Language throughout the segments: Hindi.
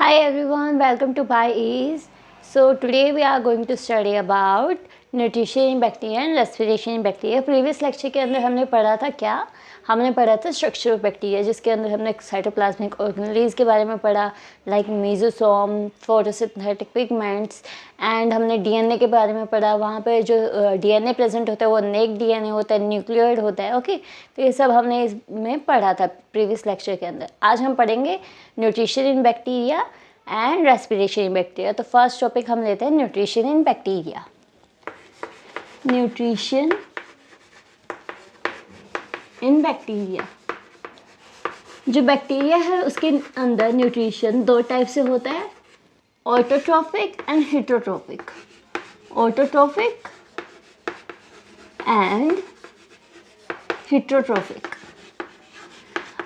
Hi everyone, welcome to Pi Ease. So today we are going to study about nutrition in bacteria and respiration in bacteria. Previous lecture के अंदर हमने पढ़ा था क्या? हमने पढ़ा था स्ट्रक्चर ऑफ बैक्टीरिया, जिसके अंदर हमने साइटोप्लाज्मिक ऑर्गेनेल्स के बारे में पढ़ा, like mesosome, photosynthetic pigments, and हमने डीएनए के बारे में पढ़ा. वहाँ पे जो डीएनए प्रेजेंट होता है वो नेक डीएनए होता है, न्यूक्लियोइड होता है. ओके, तो ये सब हमने इसमें पढ़ा था प्रीवियस लेक्चर के अंदर. आज हम पढ़ेंगे nutrition in bacteria and respiration in bacteria. तो फर्स्ट टॉपिक हम लेते हैं nutrition in bacteria. Nutrition in bacteria. जो बैक्टीरिया है उसके अंदर न्यूट्रिशन दो टाइप से होता है, autotrophic and heterotrophic. Autotrophic and heterotrophic.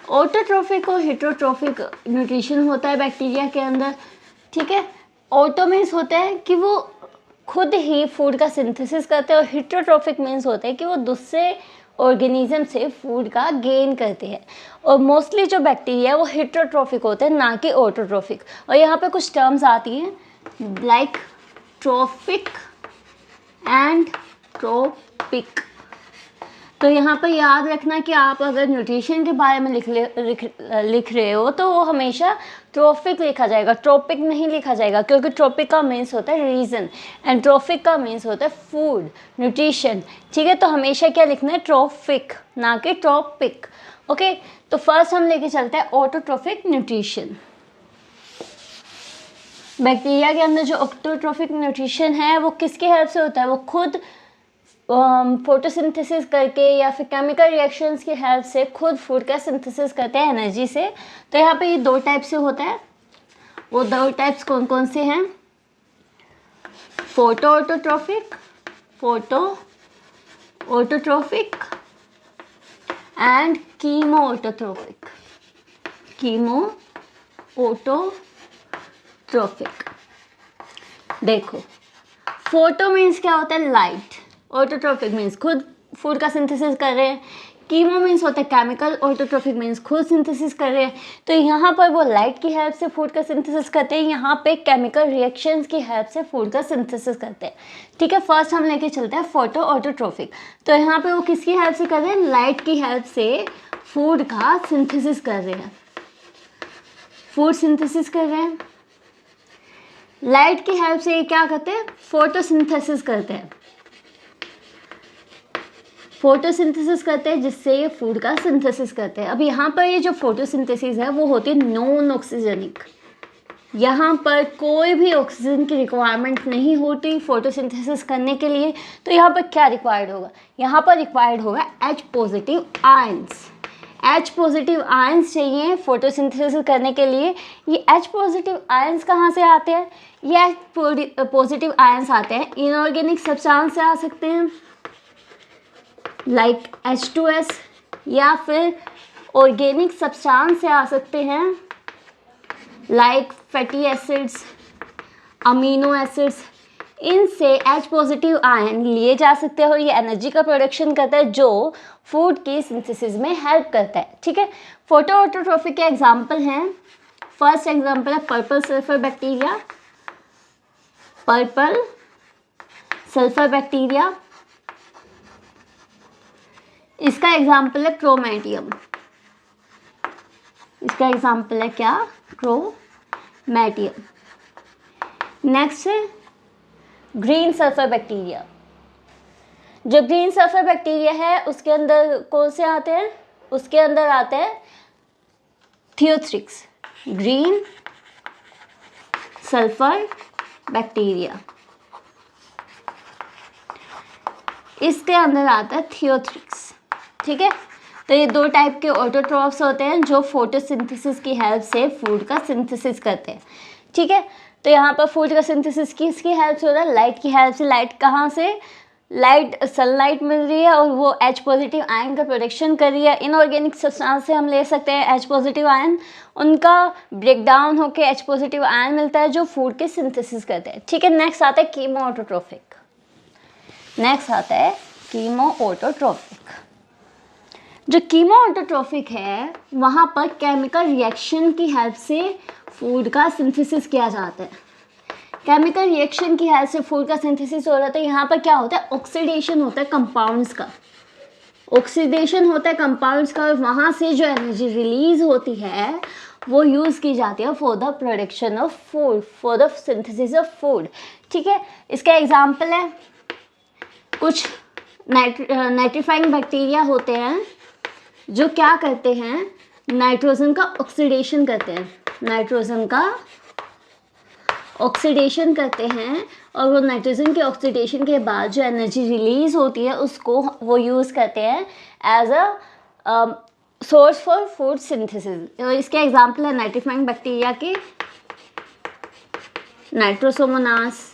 Autotrophic और हेटेरोट्रॉफिक न्यूट्रिशन होता है बैक्टीरिया के अंदर. ठीक है, ऑटो मीन्स होता है कि वो खुद ही फूड का सिंथेसिस करते हैं, और हेटेरोट्रॉफिक मीन्स होता है कि वो दूसरे ऑर्गेनिज्म से फूड का गेन करते हैं. और मोस्टली जो बैक्टीरिया है वो हेटेरोट्रॉफिक होते हैं, ना कि ऑटोट्रॉफिक. और यहाँ पे कुछ टर्म्स आती हैं लाइक ट्रॉफिक एंड ट्रॉपिक. तो यहाँ पर याद रखना कि आप अगर न्यूट्रिशन के बारे में लिख रहे हो तो वो हमेशा ट्रॉफिक लिखा जाएगा, ट्रॉपिक नहीं लिखा जाएगा, क्योंकि ट्रॉपिक का मीन्स होता है रीजन एंड ट्रॉफिक का मीन्स होता है फूड, न्यूट्रिशन. ठीक है, तो हमेशा क्या लिखना है, ट्रॉफिक, ना कि ट्रॉपिक. ओके, तो फर्स्ट हम लेके चलते हैं ऑटोट्रॉफिक न्यूट्रिशन. बैक्टीरिया के अंदर जो ऑटोट्रॉफिक न्यूट्रिशन है वो किसकी हेल्प से होता है, वो खुद फोटोसिंथेसिस करके या फिर केमिकल रिएक्शंस की हेल्प से खुद फूड का सिंथेसिस करते हैं एनर्जी से. तो यहाँ पे ये दो टाइप से होता है. वो दो टाइप्स कौन कौन से हैं, photo autotrophic and chemo autotrophic. देखो, फोटो मीन्स क्या होता है, लाइट. ऑटोट्रॉफिक मीन्स खुद फूड का सिंथेसिस कर रहे हैं. कीमो मीन्स होता है केमिकल. ऑटोट्रॉफिक मीन्स खुद सिंथेसिस कर रहे हैं. तो यहाँ पर वो लाइट की हेल्प से फूड का सिंथेसिस करते हैं, यहाँ पे केमिकल रिएक्शंस की हेल्प से फूड का सिंथेसिस करते हैं. ठीक है, फर्स्ट हम लेके चलते हैं फोटो ऑटोट्रॉफिक. तो यहाँ पे वो किसकी हेल्प से कर रहे हैं, लाइट की हेल्प से फूड का सिंथेसिस कर रहे हैं. फूड सिंथेसिस कर रहे हैं, लाइट की हेल्प से ये क्या करते हैं, फोटोसिंथेसिस करते हैं. फोटोसिंथेसिस करते हैं जिससे ये फूड का सिंथेसिस करते हैं. अब यहाँ पर ये जो फोटोसिंथेसिस है वो होती है नॉन ऑक्सीजनिक. यहाँ पर कोई भी ऑक्सीजन की रिक्वायरमेंट नहीं होती फोटोसिंथेसिस करने के लिए. तो यहाँ पर क्या रिक्वायर्ड होगा, यहाँ पर रिक्वायर्ड होगा H positive ions. H positive ions चाहिए फोटोसिंथेसिस करने के लिए. ये H पॉजिटिव आयंस कहाँ से आते हैं, ये H पॉजिटिव आयंस आते हैं इनऑर्गेनिक सब्सटेंस से आ सकते हैं, लाइक H2S, या फिर ऑर्गेनिक सब्सटेंस से आ सकते हैं like fatty acids, amino acids. इनसे H पॉजिटिव आयन लिए जा सकते हैं और ये एनर्जी का प्रोडक्शन करता है जो फूड की सिंथेसिस में हेल्प करता है. ठीक है, फोटो ऑटोट्रॉफिक के एग्जांपल हैं. फर्स्ट एग्जांपल है purple sulphur bacteria. Purple sulphur bacteria, इसका एग्जाम्पल है क्रोमैटियम. इसका एग्जाम्पल है क्या, क्रोमैटियम. नेक्स्ट है ग्रीन सल्फर बैक्टीरिया. जो ग्रीन सल्फर बैक्टीरिया है उसके अंदर कौन से आते हैं, उसके अंदर आते हैं थियोथ्रिक्स. ग्रीन सल्फर बैक्टीरिया, इसके अंदर आता है थियोथ्रिक्स. ठीक है, तो ये दो टाइप के ऑटोट्रॉफ्स होते हैं जो फोटोसिंथेसिस की हेल्प से फूड का सिंथेसिस करते हैं. ठीक है, तो यहाँ पर फूड का सिंथेसिस किसकी हेल्प से हो रहा है, लाइट की हेल्प से. लाइट कहाँ से, लाइट सनलाइट मिल रही है और वो H पॉजिटिव आयन का प्रोडक्शन कर रही है. इनऑर्गेनिक सब्सटेंस से हम ले सकते हैं H पॉजिटिव आयन, उनका ब्रेकडाउन होकर H पॉजिटिव आयन मिलता है जो फूड के सिंथेसिस करते हैं. ठीक है, नेक्स्ट आता है कीमो ऑटोट्रॉफिक. जो कीमो ऑटोट्रॉफिक है वहाँ पर केमिकल रिएक्शन की हेल्प से फूड का सिंथेसिस किया जाता है। केमिकल रिएक्शन की हेल्प से फूड का सिंथेसिस हो रहा था। यहाँ पर क्या होता है, ऑक्सीडेशन होता है कंपाउंड्स का, ऑक्सीडेशन होता है कंपाउंड्स का, और वहाँ से जो एनर्जी रिलीज होती है वो यूज़ की जाती है for the production of food, for the synthesis of food. ठीक है, इसका एग्जाम्पल है कुछ नाइट्रीफाइंग बैक्टीरिया होते हैं जो क्या करते हैं, नाइट्रोजन का ऑक्सीडेशन करते हैं, नाइट्रोजन का ऑक्सीडेशन करते हैं, और वो नाइट्रोजन के ऑक्सीडेशन के बाद जो एनर्जी रिलीज होती है उसको वो यूज़ करते हैं as a source for food synthesis. इसके एग्जांपल है नाइट्रीफाइंग बैक्टीरिया के नाइट्रोसोमोनास,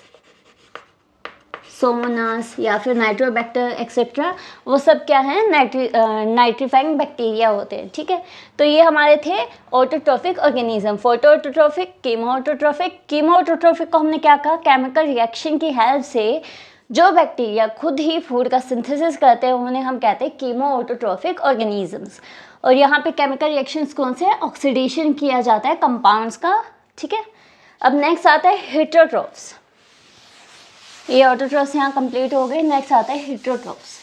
सोमोनास या फिर नाइट्रोबैक्टर एक्सेट्रा, वो सब क्या है, नाइट्रीफाइंग बैक्टीरिया होते हैं। ठीक है, तो ये हमारे थे ऑटोट्रॉफिक ऑर्गेनिज्म, फोटोऑटोट्रॉफिक, कीमोऑटोट्रॉफिक। कीमोऑटोट्रॉफिक को हमने क्या कहा, केमिकल रिएक्शन की हेल्प से जो बैक्टीरिया खुद ही फूड का सिंथेसिस करते हैं उन्हें हम कहते हैं कीमोऑटोट्रॉफिक ऑर्गेनिजम्स। और यहाँ पे केमिकल रिएक्शंस कौन से हैं, ऑक्सीडेशन किया जाता है कंपाउंड्स का। ठीक है, अब नेक्स्ट आता है हेटेरोट्रॉफ्स। ये ऑटोट्रॉफ्स यहाँ कंप्लीट हो गए। नेक्स्ट आता है हेटेरोट्रॉफ्स।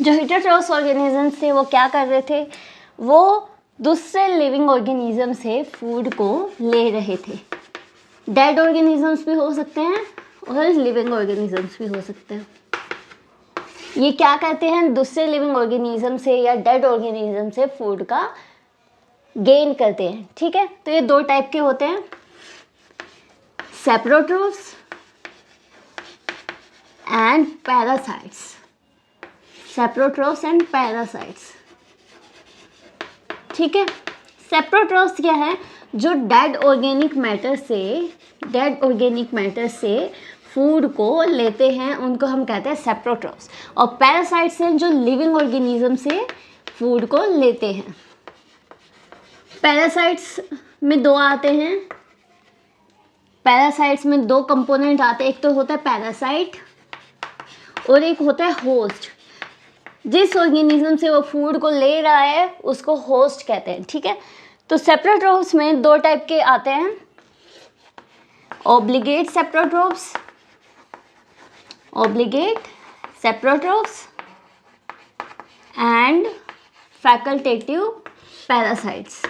जो हेटेरोट्रॉफ्स ऑर्गेनिजम्स थे वो क्या कर रहे थे, वो दूसरे लिविंग ऑर्गेनिज्म से फूड को ले रहे थे। डेड ऑर्गेनिजम्स भी हो सकते हैं और लिविंग ऑर्गेनिजम्स भी हो सकते हैं। ये क्या करते हैं, दूसरे लिविंग ऑर्गेनिज्म से या डेड ऑर्गेनिज्म से फूड का गेन करते हैं। ठीक है, तो ये दो टाइप के होते हैं, saprotrophs and parasites. Saprotrophs and parasites. ठीक है, सेप्रोट्रोफ्स क्या है, जो डेड ऑर्गेनिक मैटर से फूड को लेते हैं उनको हम कहते हैं सेप्रोट्रोफ्स। और पैरासाइट्स हैं जो लिविंग ऑर्गेनिज्म से फूड को लेते हैं। पैरासाइट्स में दो आते हैं, पैरासाइट्स में दो कंपोनेंट आते हैं, एक तो होता है पैरासाइट और एक होता है होस्ट। जिस ऑर्गेनिज्म से वो फूड को ले रहा है उसको होस्ट कहते हैं। ठीक है, तो सेप्रोट्रोफ्स में दो टाइप के आते हैं, ऑब्लिगेट सेप्रोट्रोफ्स एंड फैकल्टेटिव पैरासाइट्स।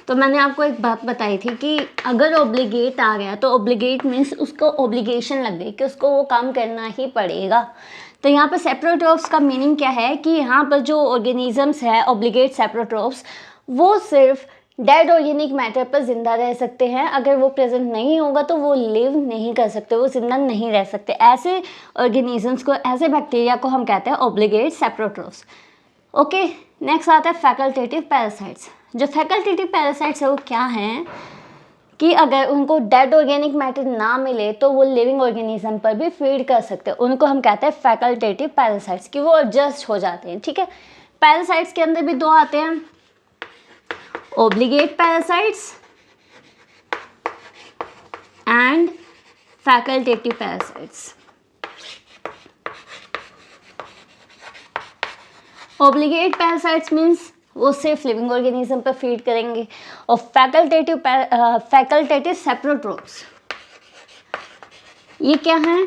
तो मैंने आपको एक बात बताई थी कि अगर ऑब्लिगेट आ गया तो ऑब्लिगेट मीन्स उसको ऑब्लिगेशन लग गई कि उसको वो काम करना ही पड़ेगा। तो यहाँ पर सेप्रोट्रोफ्स का मीनिंग क्या है कि यहाँ पर जो ऑर्गेनिजम्स है ऑब्लिगेट सेप्रोट्रोफ्स, वो सिर्फ डेड ऑर्गेनिक मैटर पर ज़िंदा रह सकते हैं। अगर वो प्रेजेंट नहीं होगा तो वो लिव नहीं कर सकते, वो जिंदा नहीं रह सकते। ऐसे ऑर्गेनिजम्स को, ऐसे बैक्टीरिया को हम कहते हैं ऑब्लिगेट सेप्रोट्रोफ्स। ओके, नेक्स्ट आता है फैकल्टेटिव पैरासाइट्स। जो फैकल्टेटिव पैरासाइट्स है वो क्या हैं कि अगर उनको डेड ऑर्गेनिक मैटर ना मिले तो वो लिविंग ऑर्गेनिज्म पर भी फीड कर सकते हैं। उनको हम कहते हैं फैकल्टेटिव पैरासाइट्स कि वो एडजस्ट हो जाते हैं। ठीक है, पैरासाइट्स के अंदर भी दो आते हैं, obligate parasites and facultative parasites. Obligate parasites means वो सिर्फ लिविंग ऑर्गेनिज्म पर फीड करेंगे, और फैकल्टेटिव सेप्रोट्रोफ्स ये क्या है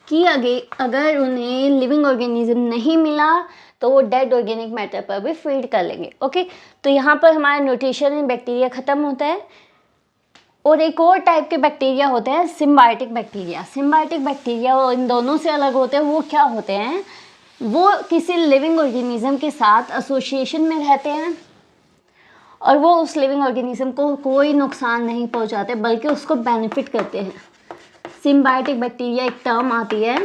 कि अगर उन्हें लिविंग ऑर्गेनिज्म नहीं मिला तो वो डेड ऑर्गेनिक मैटर पर भी फीड कर लेंगे। ओके, तो यहाँ पर हमारा न्यूट्रिशन इन बैक्टीरिया ख़त्म होता है। और एक और टाइप के बैक्टीरिया होते हैं सिम्बायोटिक बैक्टीरिया। सिम्बायोटिक बैक्टीरिया वो इन दोनों से अलग होते हैं। वो क्या होते हैं, वो किसी लिविंग ऑर्गेनिज्म के साथ एसोसिएशन में रहते हैं और वो उस लिविंग ऑर्गेनिज्म को कोई नुकसान नहीं पहुंचाते बल्कि उसको बेनिफिट करते हैं। सिम्बायोटिक बैक्टीरिया एक टर्म आती है,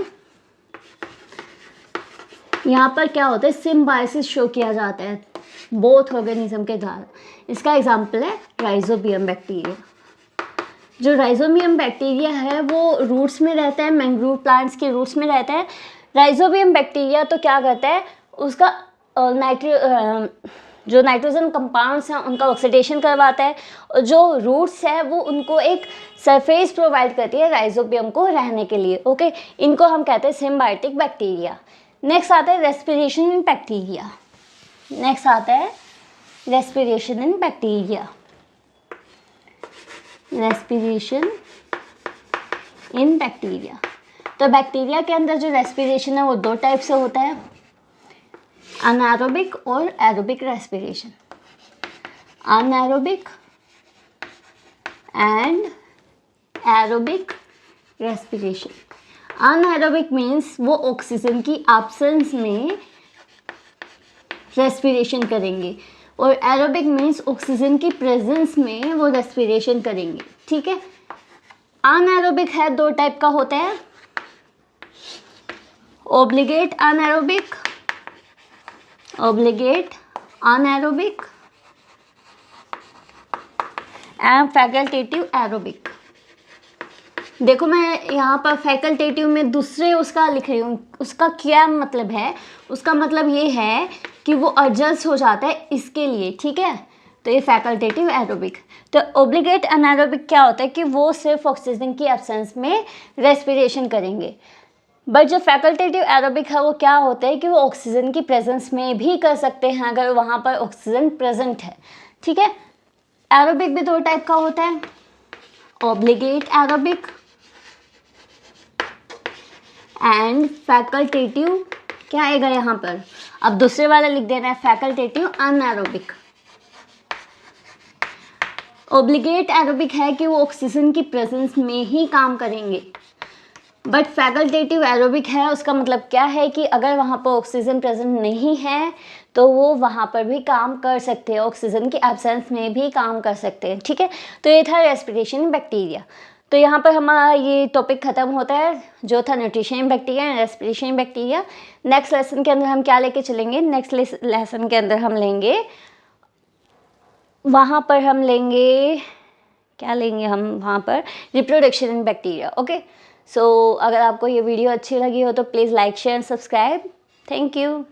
यहाँ पर क्या होता है, सिम्बायोसिस शो किया जाता है बोथ ऑर्गेनिज्म के द्वारा। इसका एग्जाम्पल है राइजोबियम बैक्टीरिया। जो राइजोबियम बैक्टीरिया है वो रूट्स में रहता है, मैंग्रोव प्लांट्स के रूट्स में रहता है। राइजोबियम बैक्टीरिया तो क्या करता है, उसका जो नाइट्रोजन कंपाउंड्स हैं उनका ऑक्सीडेशन करवाता है, और जो रूट्स है वो उनको एक सरफेस प्रोवाइड करती है राइजोबियम को रहने के लिए। ओके, इनको हम कहते हैं सिम्बायोटिक बैक्टीरिया। नेक्स्ट आता है रेस्पिरेशन इन बैक्टीरिया। नेक्स्ट आता है respiration in bacteria. Respiration in bacteria, तो बैक्टीरिया के अंदर जो रेस्पिरेशन है वो दो टाइप से होता है, अनारोबिक और aerobic respiration. Anaerobic and aerobic respiration. Anaerobic means वो ऑक्सीजन की एब्सेंस में रेस्पिरेशन करेंगे, और एरोबिक मीन्स ऑक्सीजन की प्रेजेंस में वो रेस्पिरेशन करेंगे, ठीक है। अनएरोबिक है, दो टाइप का होता है, obligate anaerobic, obligate anaerobic and facultative aerobic. देखो मैं यहाँ पर फैकल्टेटिव में दूसरे उसका लिख रही हूँ, उसका क्या मतलब है, उसका मतलब ये है कि वो एडजस्ट हो जाता है इसके लिए, ठीक है। तो ये फैकल्टेटिव एरोबिक। तो ऑब्लिगेट अनएरोबिक क्या होता है कि वो सिर्फ ऑक्सीजन की एब्सेंस में रेस्पिरेशन करेंगे, बट जो फैकल्टेटिव एरोबिक है वो क्या होता है कि वो ऑक्सीजन की प्रेजेंस में भी कर सकते हैं अगर वहाँ पर ऑक्सीजन प्रेजेंट है, ठीक है। एरोबिक भी दो टाइप का होता है, ऑब्लिगेट एरोबिक एंड फैकल्टेटिव, क्या आएगा यहाँ पर, अब दूसरे वाला लिख देना है फैकल्टेटिव अनएरोबिक। ऑब्लिगेट एरोबिक है कि वो ऑक्सीजन की प्रेजेंस में ही काम करेंगे, बट फैकल्टेटिव एरोबिक है, उसका मतलब क्या है कि अगर वहाँ पर ऑक्सीजन प्रेजेंट नहीं है तो वो वहाँ पर भी काम कर सकते हैं, ऑक्सीजन की एब्सेंस में भी काम कर सकते हैं, ठीक है। तो ये था रेस्पिरेशन इन बैक्टीरिया। तो यहाँ पर हमारा ये टॉपिक ख़त्म होता है जो था nutrition in bacteria and respiration in bacteria. Next lesson के अंदर हम क्या लेके चलेंगे, नेक्स्ट लेसन के अंदर हम लेंगे, वहाँ पर हम लेंगे, क्या लेंगे हम वहाँ पर, रिप्रोडक्शन इन बैक्टीरिया। ओके, सो अगर आपको ये वीडियो अच्छी लगी हो तो please like share subscribe. Thank you.